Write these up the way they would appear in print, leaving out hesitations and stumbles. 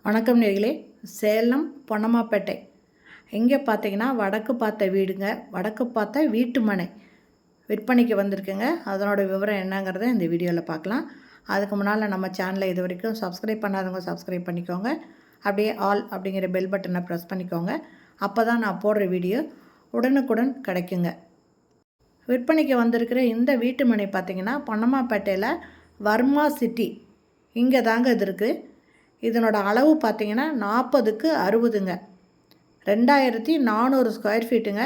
வணக்கம் நேயர்களே. சேலம் பொன்னம்மாப்பேட்டை இங்கே பார்த்தீங்கன்னா வடக்கு பார்த்த வீடுங்க, வடக்கு பார்த்த வீட்டு மனை விற்பனைக்கு வந்திருக்குங்க. அதனோட விவரம் என்னங்கிறத இந்த வீடியோவில் பார்க்கலாம். அதுக்கு முன்னால் நம்ம சேனலை இது வரைக்கும் சப்ஸ்கிரைப் பண்ணாதவங்க சப்ஸ்கிரைப் பண்ணிக்கோங்க. அப்படியே ஆல் அப்படிங்கிற பெல் பட்டனை ப்ரெஸ் பண்ணிக்கோங்க. அப்போ தான் நான் போடுற வீடியோ உடனுக்குடன் கிடைக்குங்க. விற்பனைக்கு வந்திருக்கிற இந்த வீட்டு மனை பார்த்திங்கன்னா பொன்னம்மாப்பேட்டையில் வர்மா சிட்டி இங்கே தாங்க இது இருக்குது. இதனோட அளவு பார்த்திங்கன்னா 40க்கு 60ங்க, 2400 ஸ்கொயர் ஃபீட்டுங்க.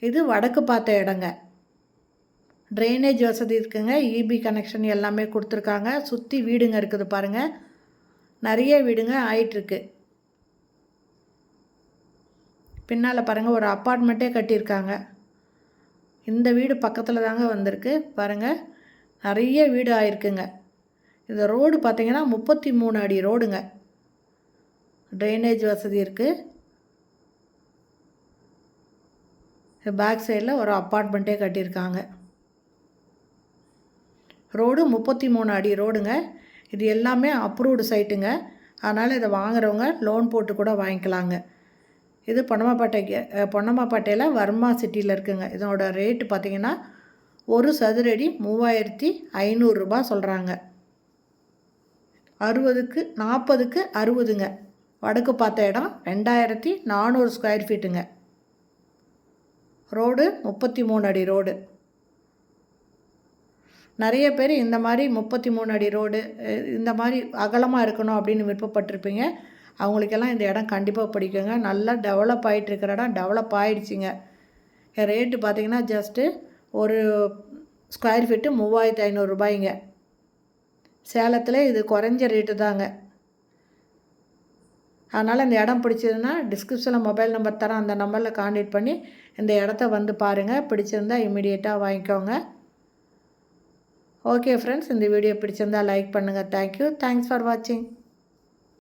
இது வடக்கு பார்த்த இடங்க. ட்ரைனேஜ் வசதி இருக்குங்க, இபி கனெக்ஷன் எல்லாமே கொடுத்துருக்காங்க. சுற்றி வீடுங்க இருக்குது பாருங்கள், நிறைய வீடுங்க ஆயிட்டுருக்கு. பின்னால் பாருங்கள் ஒரு அப்பார்ட்மெண்ட்டே கட்டியிருக்காங்க. இந்த வீடு பக்கத்தில் தாங்க வந்திருக்கு பாருங்கள், நிறைய வீடு ஆயிருக்குங்க. இந்த ரோடு பார்த்திங்கன்னா 33 அடி ரோடுங்க. ட்ரைனேஜ் வசதி இருக்குது. பேக் சைடில் ஒரு அப்பார்ட்மெண்ட்டே கட்டியிருக்காங்க. ரோடு 33 அடி ரோடுங்க. இது எல்லாமே அப்ரூவ்டு சைட்டுங்க. அதனால் இதை வாங்குறவங்க லோன் போட்டு கூட வாங்கிக்கலாங்க. இது பொன்னம்மாப்பேட்டையில் வர்மா சிட்டியில் இருக்குங்க. இதனோட ரேட்டு பார்த்திங்கன்னா ஒரு சதுரடி 3500 ரூபாய் சொல்கிறாங்க. 40க்கு 60ங்க. வடக்கு பார்த்த இடம் 2400 ஸ்கொயர் ஃபீட்டுங்க. ரோடு 33 அடி ரோடு. நிறைய பேர் இந்த மாதிரி 33 அடி ரோடு இந்த மாதிரி அகலமாக இருக்கணும் அப்படின்னு விருப்பப்பட்டிருப்பீங்க. அவங்களுக்கெல்லாம் இந்த இடம் கண்டிப்பாக பிடிக்குங்க. நல்லா டெவலப் ஆகிட்டு இருக்கிற இடம் டெவலப் ஆகிடுச்சிங்க. ரேட்டு பார்த்திங்கன்னா ஜஸ்ட்டு ஒரு ஸ்கொயர் ஃபீட்டு 3500 ரூபாய்ங்க. சேலத்தில் இது குறைஞ்ச ரேட்டு தாங்க. அதனால் இந்த இடம் பிடிச்சதுன்னா டிஸ்கிரிப்ஷனில் மொபைல் நம்பர் தரேன், அந்த நம்பரில் கான்டாக்ட் பண்ணி இந்த இடத்த வந்து பாருங்கள். பிடிச்சிருந்தா இமீடியட்டாக வாங்கிக்கோங்க. ஓகே ஃப்ரெண்ட்ஸ், இந்த வீடியோ பிடிச்சிருந்தால் லைக் பண்ணுங்கள். தேங்க்யூ. தேங்க்ஸ் ஃபார் வாட்சிங்.